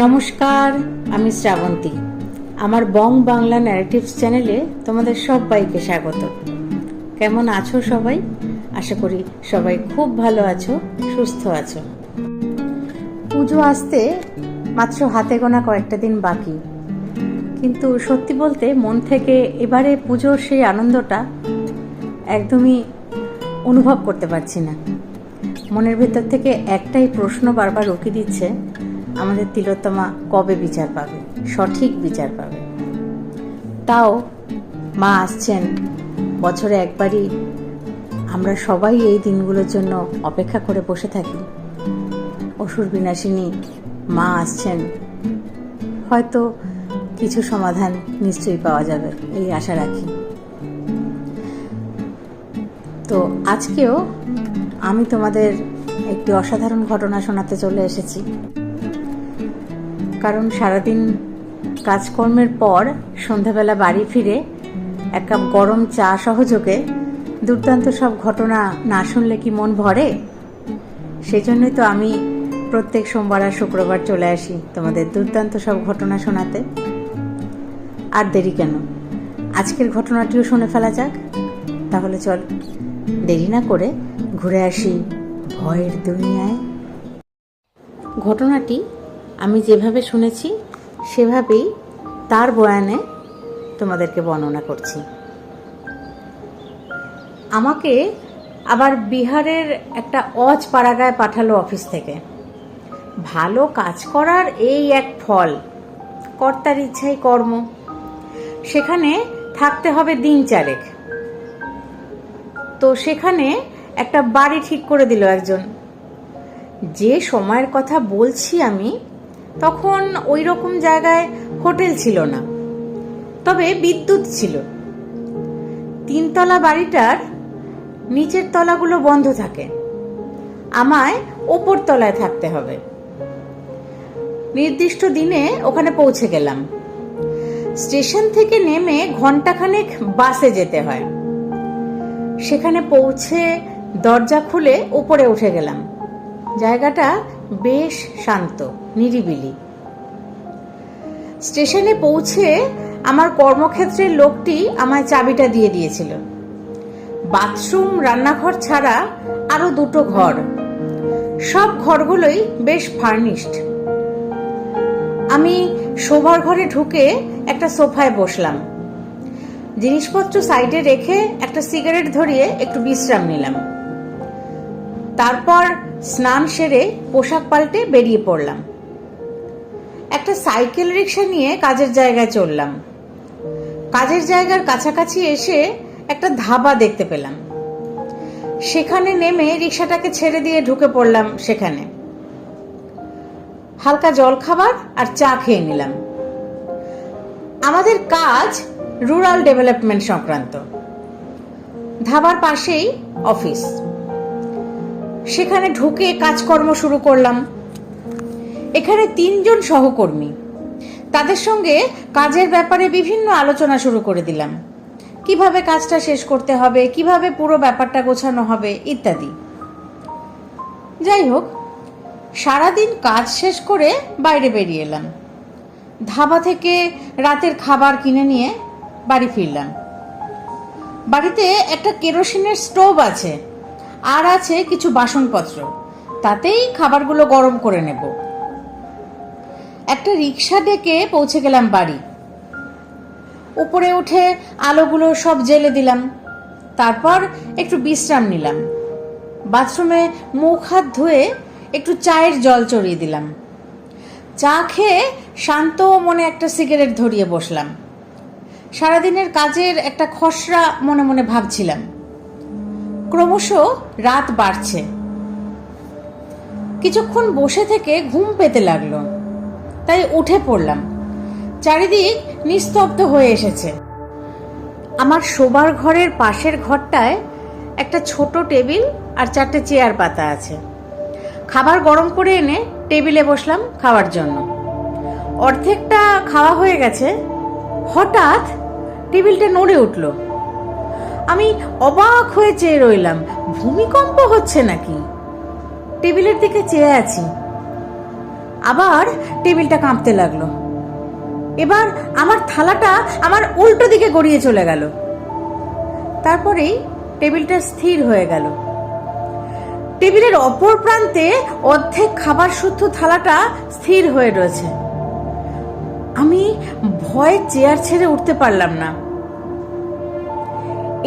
নমস্কার, আমি শ্রাবন্তী। আমার বং বাংলা ন্যারেটিভস চ্যানেলে তোমাদের সবাইকে স্বাগত। কেমন আছো সবাই? আশা করি সবাই খুব ভালো আছো, সুস্থ আছো। পুজো আসতে মাত্র হাতে গোনা কয়েকটা দিন বাকি, কিন্তু সত্যি বলতে মন থেকে এবারে পুজোর সেই আনন্দটা একদমই অনুভব করতে পারছি না। মনের ভেতর থেকে একটাই প্রশ্ন বারবার উকি দিচ্ছে, আমাদের তিলোত্তমা কবে বিচার পাবে, সঠিক বিচার পাবে। তাও মা আসছেন, বছরে একবারই আমরা সবাই এই দিনগুলোর জন্য অপেক্ষা করে বসে থাকি। অসুর বিনাশিনী মা আসছেন, হয়তো কিছু সমাধান নিশ্চয়ই পাওয়া যাবে, এই আশা রাখি। তো আজকেও আমি তোমাদের একটি অসাধারণ ঘটনা শোনাতে চলে এসেছি। কারণ সারাদিন কাজকর্মের পর সন্ধ্যাবেলা বাড়ি ফিরে এক কাপ গরম চা সহযোগে দুর্দান্ত সব ঘটনা না শুনলে কি মন ভরে? সেই জন্যই তো আমি প্রত্যেক সোমবার আর শুক্রবার চলে আসি তোমাদের দুর্দান্ত সব ঘটনা শোনাতে। আর দেরি কেন, আজকের ঘটনাটিও শুনে ফেলা যাক। তাহলে চল দেরি না করে ঘুরে আসি ভয়ের দুনিয়ায়। ঘটনাটি আমি যেভাবে শুনেছি সেভাবেই তার বয়ানে তোমাদেরকে বর্ণনা করছি। আমাকে আবার বিহারের একটা অজ পাড়াগায় পাঠালো অফিস থেকে। ভালো কাজ করার এই এক ফল, কর্তার ইচ্ছাই কর্ম। সেখানে থাকতে হবে দিন চারেক। তো সেখানে একটা বাড়ি ঠিক করে দিল একজন। যে সময়ের কথা বলছি আমি, তখন ওই রকম জায়গায় হোটেল ছিল না, তবে বিদ্যুৎ ছিল। 3 তলা বাড়িটার নিচের তলাগুলো বন্ধ থাকে, আমায় ওপর তলায় থাকতে হবে। নির্দিষ্ট দিনে ওখানে পৌঁছে গেলাম। স্টেশন থেকে নেমে ঘন্টাখানেক বাসে যেতে হয়। সেখানে পৌঁছে দরজা খুলে উপরে উঠে গেলাম। জায়গাটা বেশ শান্ত, নিরিবিলি। স্টেশনে পৌঁছে আমার কর্মক্ষেত্রের লোকটি আমায় চাবিটা দিয়ে দিয়েছিল। বাথরুম, রান্নাঘর ছাড়া আরো 2টো ঘর। সব ঘরগুলোই বেশ ফার্নিশড। আমি শোবার ঘরে ঢুকে একটা সোফায় বসলাম। জিনিসপত্র সাইডে রেখে একটা সিগারেট ধরিয়ে একটু বিশ্রাম নিলাম। তারপর স্নান সেরে পোশাক পাল্টে বেরিয়ে পড়লাম। একটা সাইকেল রিক্সা নিয়ে কাজের জায়গায় চললাম। কাজের জায়গার কাছাকাছি এসে একটা ধাবা দেখতে পেলাম। সেখানে নেমে রিক্সাটাকে ছেড়ে দিয়ে ঢুকে পড়লাম সেখানে। হালকা জল খাবার আর চা খেয়ে নিলাম। আমাদের কাজ রুরাল ডেভেলপমেন্ট সংক্রান্ত। ধাবার পাশেই অফিস। সেখানে ঢুকে কাজকর্ম শুরু করলাম। এখানে 3 জন সহকর্মী, তাদের সঙ্গে কাজের ব্যাপারে বিভিন্ন আলোচনা শুরু করে দিলাম। কিভাবে কাজটা শেষ করতে হবে, কিভাবে পুরো ব্যাপারটা গোছানো হবে ইত্যাদি। যাই হোক, সারাদিন কাজ শেষ করে বাইরে বেরিয়ে এলাম। ধাবা থেকে রাতের খাবার কিনে নিয়ে বাড়ি ফিরলাম। বাড়িতে একটা কেরোসিনের স্টোভ আছে, আর আছে কিছু বাসনপত্র, তাতেই খাবারগুলো গরম করে নেব। একটা রিক্সা ডেকে পৌঁছে গেলাম বাড়ি। উপরে উঠে আলোগুলো সব জ্বেলে দিলাম। তারপর একটু বিশ্রাম নিলাম। বাথরুমে মুখ হাত ধুয়ে একটু চায়ের জল চড়িয়ে দিলাম। চা খেয়ে শান্ত মনে একটা সিগারেট ধরিয়ে বসলাম। সারাদিনের কাজের একটা খসড়া মনে মনে ভাবছিলাম। ক্রমশ রাত বাড়ছে। কিছুক্ষণ বসে থেকে ঘুম পেতে লাগলো, তাই উঠে পড়লাম। চারিদিক নিস্তব্ধ হয়ে এসেছে। আমার শোবার ঘরের পাশের ঘরটায় একটা ছোট টেবিল আর 4টে চেয়ার পাতা আছে। খাবার গরম করে এনে টেবিলে বসলাম খাওয়ার জন্য। অর্ধেকটা খাওয়া হয়ে গেছে, হঠাৎ টেবিলটা নড়ে উঠল। আমি অবাক হয়ে চেয়ে রইলাম, ভূমিকম্প হচ্ছে নাকি? টেবিলের দিকে চেয়ে আছি। আবার টেবিলটা কাঁপতে লাগলো। এবার আমার থালাটা আমার উল্টো দিকে গড়িয়ে চলে গেল। তারপরেই টেবিলটা স্থির হয়ে গেল। টেবিলের অপর প্রান্তে অর্ধেক খাবার শুদ্ধ থালাটা স্থির হয়ে রয়েছে। আমি ভয়ে চেয়ার ছেড়ে উঠতে পারলাম না।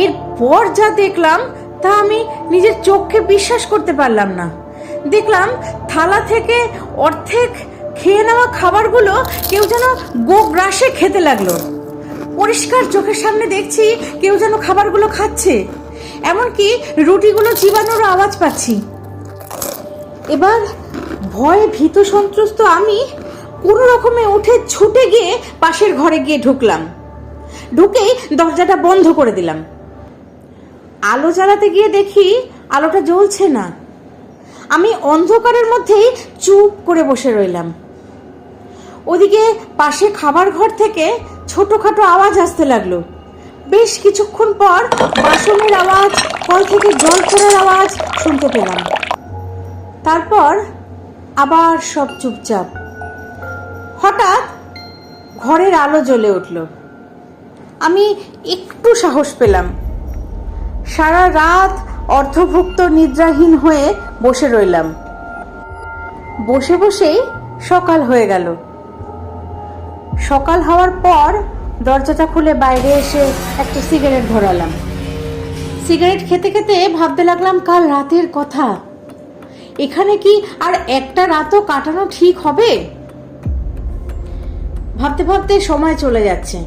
এরপর যা দেখলাম তা আমি নিজের চোখকে বিশ্বাস করতে পারলাম না। দেখলাম থালা থেকে অর্ধেক খেয়ে নেওয়া খাবারগুলো কেউ যেন গোগ্রাসে খেতে লাগলো। পরিষ্কার চোখের সামনে দেখছি কেউ যেন খাবারগুলো খাচ্ছে, এমনকি রুটিগুলো চিবানোর আওয়াজ পাচ্ছি। এবার ভয়ে ভীত সন্ত্রস্ত আমি কোনো রকমে উঠে ছুটে গিয়ে পাশের ঘরে গিয়ে ঢুকলাম। ঢুকেই দরজাটা বন্ধ করে দিলাম। আলো জ্বালাতে গিয়ে দেখি আলোটা জ্বলছে না। আমি অন্ধকারের মধ্যেই চুপ করে বসে রইলাম। ওদিকে পাশে খাবার ঘর থেকে ছোটখাটো আওয়াজ আসতে লাগলো। বেশ কিছুক্ষণ পর বাসনের আওয়াজ, কল থেকে জল পড়ার আওয়াজ শুনতে পেলাম। তারপর আবার সব চুপচাপ। হঠাৎ ঘরের আলো জ্বলে উঠল। আমি একটু সাহস পেলাম। সারা রাত অর্ধভুক্ত নিদ্রাহীন হয়ে বসে রইলাম। বসে বসেই সকাল হয়ে গেল। সকাল হওয়ার পর দরজাটা খুলে বাইরে এসে একটা সিগারেট ধরালাম। সিগারেট খেতে খেতে ভাবতে লাগলাম কাল রাতের কথা। এখানে কি আর একটা রাতও কাটানো ঠিক হবে? ভাবতে ভাবতে সময় চলে যাচ্ছে।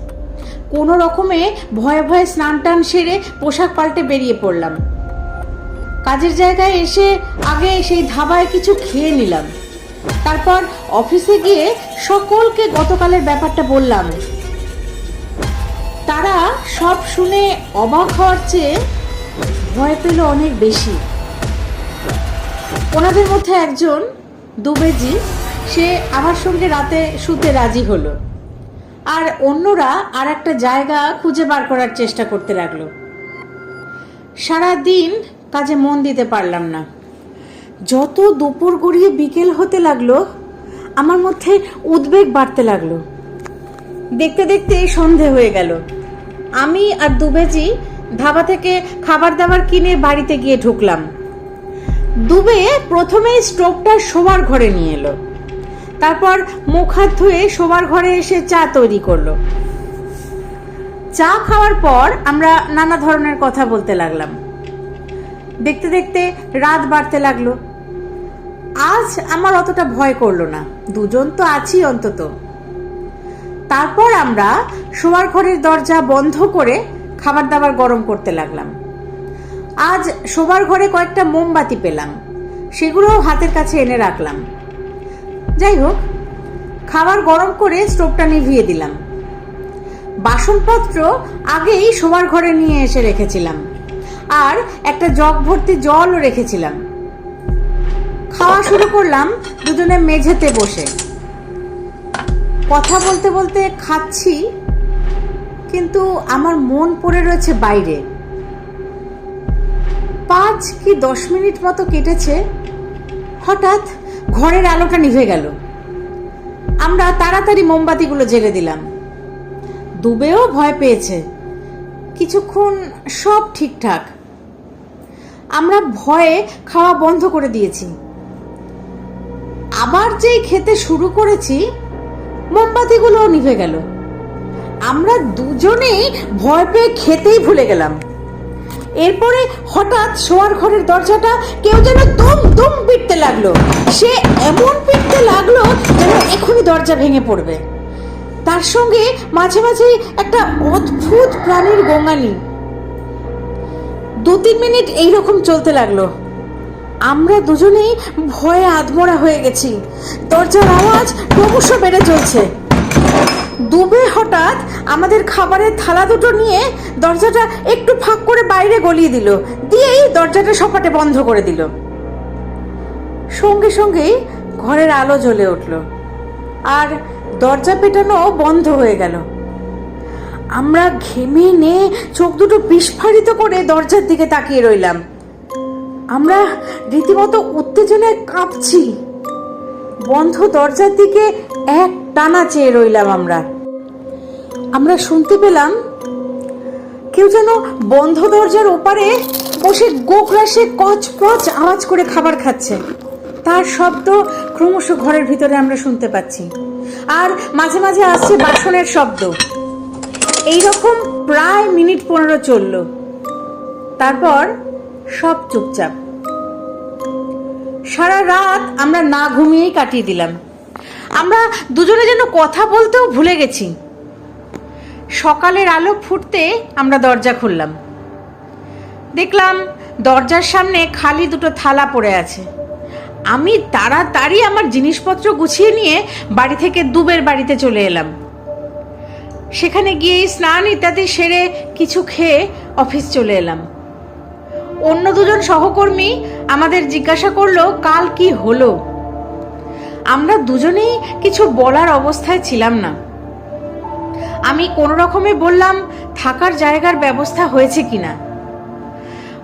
কোনো রকমে ভয়ে ভয়ে স্নান টান সেরে পোশাক পাল্টে বেরিয়ে পড়লাম। কাজের জায়গায় এসে আগে সেই ধাবায় কিছু খেয়ে নিলাম। তারপর অফিসে গিয়ে সকলকে গতকালের ব্যাপারটা বললাম। তারা সব শুনে অবাক হওয়ার চেয়ে ভয় পেল অনেক বেশি। ওনাদের মধ্যে একজন দুবেজি, সে আমার সঙ্গে রাতে শুতে রাজি হলো। আর অন্যরা আর একটা জায়গা খুঁজে বার করার চেষ্টা করতে লাগলো। সারা দিন কাজে মন দিতে পারলাম না। যত দুপুর গড়িয়ে বিকেল হতে লাগলো আমার মধ্যে উদ্বেগ বাড়তে লাগলো। দেখতে দেখতে সন্ধে হয়ে গেল। আমি আর দুবেজি ধাবা থেকে খাবার দাবার কিনে বাড়িতে গিয়ে ঢুকলাম। দুবে প্রথমেই স্টোভটা শোবার ঘরে নিয়ে এলো। তারপর মুখ হাত ধুয়ে শোবার ঘরে এসে চা তৈরি করলো। চা খাওয়ার পর আমরা নানা ধরনের কথা বলতে লাগলাম। দেখতে দেখতে রাত বাড়তে লাগলো। আজ আমার অতটা ভয় করলো না, দুজন তো আছি অন্তত। তারপর আমরা শোবার ঘরের দরজা বন্ধ করে খাবার দাবার গরম করতে লাগলাম। আজ শোবার ঘরে কয়েকটা মোমবাতি পেলাম, সেগুলো হাতের কাছে এনে রাখলাম। যাই হোক, খাবার গরম করে স্টোভটা নিভিয়ে দিলাম। বাসনপত্র আগেই শোবার ঘরে নিয়ে এসে রেখেছিলাম, আর একটা জগ ভর্তি জলও রেখেছিলাম। খাওয়া শুরু করলাম দুজনে মেঝেতে বসে। কথা বলতে বলতে খাচ্ছি, কিন্তু আমার মন পড়ে রয়েছে বাইরে। 5 কি 10 মিনিট মতো কেটেছে। হঠাৎ ঘরের আলোটা নিভে গেল। আমরা তাড়াতাড়ি মোমবাতিগুলো জ্বেলে দিলাম। দুবেও ভয় পেয়েছে। কিছুক্ষণ সব ঠিকঠাক। আমরা ভয়ে খাওয়া বন্ধ করে দিয়েছি। আবার যেই খেতে শুরু করেছি মোমবাতিগুলোও নিভে গেল। আমরা দুজনেই ভয় পেয়ে খেতেই ভুলে গেলাম। এরপরে হঠাৎ শোয়ার ঘরের দরজাটা কেউ যেন দুম দুম পিটতে লাগলো। সে এমন পিটতে লাগলো যেন এখনই দরজা ভেঙে পড়বে। তার সঙ্গে মাঝে মাঝে একটা অদ্ভুত প্রাণীর গোঙানি। 2-3 মিনিট এইরকম চলতে লাগলো। আমরা দুজনেই ভয়ে আধমরা হয়ে গেছি। দরজার আওয়াজ ক্রমশ বেড়ে চলছে। দুবে হঠাৎ আমাদের খাবারের থালা দুটো নিয়ে দরজাটা একটু ফাঁক করে বাইরে গলিয়ে দিল, দিয়েই দরজাটা সপাটে বন্ধ করে দিল। সঙ্গে সঙ্গেই ঘরের আলো জ্বলে উঠল, আর দরজা পেটানো বন্ধ হয়ে গেল। আমরা ঘেমে নিয়ে চোখ দুটো বিস্ফারিত করে দরজার দিকে তাকিয়ে রইলাম। আমরা রীতিমতো উত্তেজনায় কাঁপছি। বন্ধ দরজার দিকে এক টানা চেয়ে রইলাম। আমরা শুনতে পেলাম কেউ যেন বন্ধ দরজার ওপারে বসে গোগ্রাসে কচপচ আওয়াজ করে খাবার খাচ্ছে। তার শব্দ ক্রমশ ঘরের ভিতরে আমরা শুনতে পাচ্ছি, আর মাঝে মাঝে আসছে বাসনের শব্দ। এইরকম প্রায় মিনিট 15 চলল। তারপর সব চুপচাপ। সারা রাত আমরা না ঘুমিয়েই কাটিয়ে দিলাম। আমরা দুজনে যেন কথা বলতেও ভুলে গেছি। সকালের আলো ফুটতে আমরা দরজা খুললাম। দেখলাম দরজার সামনে খালি 2টো থালা পড়ে আছে। আমি তাড়াতাড়ি আমার জিনিসপত্র গুছিয়ে নিয়ে বাড়ি থেকে দুবের বাড়িতে চলে এলাম। সেখানে গিয়ে স্নান ইত্যাদি সেরে কিছু খেয়ে অফিস চলে এলাম। অন্য 2জন সহকর্মী আমাদের জিজ্ঞাসা করলো কাল কি হলো। আমরা দুজনেই কিছু বলার অবস্থায় ছিলাম না। আমি কোনো রকমে বললাম থাকার জায়গার ব্যবস্থা হয়েছে কিনা।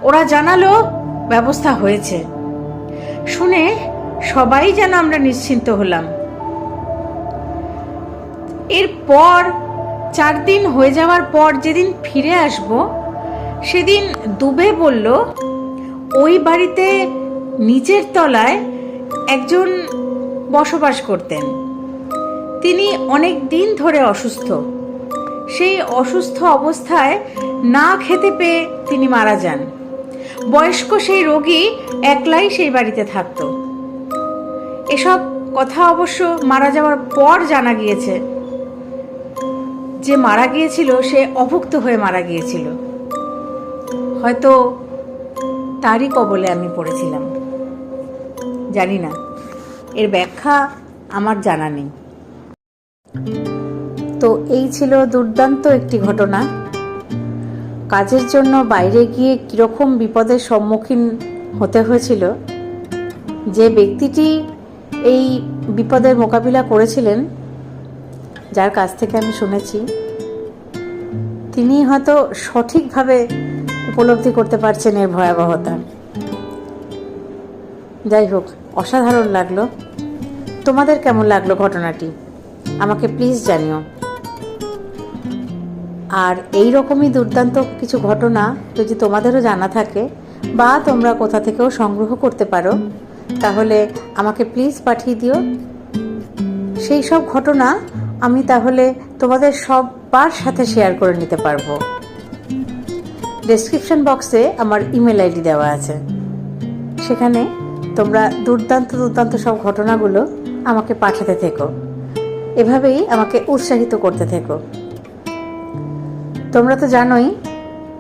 ওরা জানালো ব্যবস্থা হয়েছে। শুনে সবাই যেন আমরা নিশ্চিন্ত হলাম। এরপর 4 দিন হয়ে যাওয়ার পর যেদিন ফিরে আসব, সেদিন দুবে বলল ওই বাড়িতে নিচের তলায় একজন বসবাস করতেন। তিনি অনেক দিন ধরে অসুস্থ। সেই অসুস্থ অবস্থায় না খেতে পেয়ে তিনি মারা যান। বয়স্ক সেই রোগী একলাই সেই বাড়িতে থাকত। এসব কথা অবশ্য মারা যাওয়ার পর জানা গিয়েছে। যে মারা গিয়েছিল সে অভুক্ত হয়ে মারা গিয়েছিল। হয়তো তারই কবলে আমি পড়েছিলাম, জানি না। এর ব্যাখ্যা আমার জানা নেই। তো এই ছিল দুর্দান্ত একটি ঘটনা। কাজের জন্য বাইরে গিয়ে কীরকম বিপদের সম্মুখীন হতে হয়েছিল, যে ব্যক্তিটি এই বিপদের মোকাবিলা করেছিলেন, যার কাছ থেকে আমি শুনেছি, তিনি হয়তো সঠিকভাবে উপলব্ধি করতে পারছেন এর ভয়াবহতা। যাই হোক, অসাধারণ লাগলো। তোমাদের কেমন লাগলো ঘটনাটি আমাকে প্লিজ জানিও। আর এই রকমই দুর্দান্ত কিছু ঘটনা যদি তোমাদেরও জানা থাকে বা তোমরা কোথা থেকেও সংগ্রহ করতে পারো, তাহলে আমাকে প্লিজ পাঠিয়ে দিও। সেই সব ঘটনা আমি তাহলে তোমাদের সবার সাথে শেয়ার করে নিতে পারবো। ডেসক্রিপশন বক্সে আমার ইমেল আইডি দেওয়া আছে, সেখানে তোমরা দুর্দান্ত দুর্দান্ত সব ঘটনাগুলো আমাকে পাঠাতে থেকো। এভাবেই আমাকে উৎসাহিত করতে থেকো। তোমরা তো জানোই,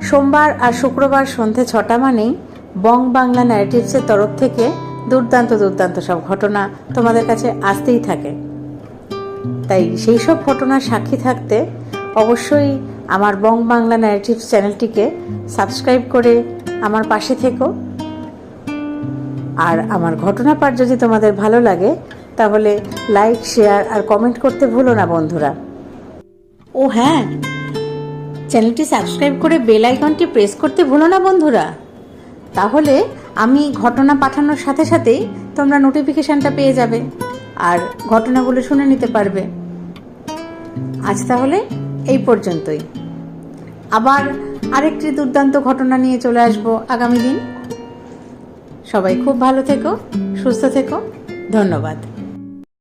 সোমবার আর শুক্রবার সন্ধে 6টা মানেই বং বাংলা ন্যারেটিভসের তরফ থেকে দুর্দান্ত দুর্দান্ত সব ঘটনা তোমাদের কাছে আসতেই থাকে। তাই সেই সব ঘটনার সাক্ষী থাকতে অবশ্যই আমার বং বাংলা ন্যারেটিভস চ্যানেলটিকে সাবস্ক্রাইব করে আমার পাশে থেকো। আর আমার ঘটনা পাঠ যদি তোমাদের ভালো লাগে, তাহলে লাইক, শেয়ার আর কমেন্ট করতে ভুলো না বন্ধুরা। ও হ্যাঁ, চ্যানেলটি সাবস্ক্রাইব করে বেল আইকনটি প্রেস করতে ভুলো না বন্ধুরা। তাহলে আমি ঘটনা পাঠানোর সাথে সাথেই তোমরা নোটিফিকেশানটা পেয়ে যাবে আর ঘটনাগুলো শুনে নিতে পারবে। আজ তাহলে এই পর্যন্তই। আবার আরেকটি দুর্দান্ত ঘটনা নিয়ে চলে আসবো আগামী দিন। সবাই খুব ভালো থেকো, সুস্থ থেকো। ধন্যবাদ।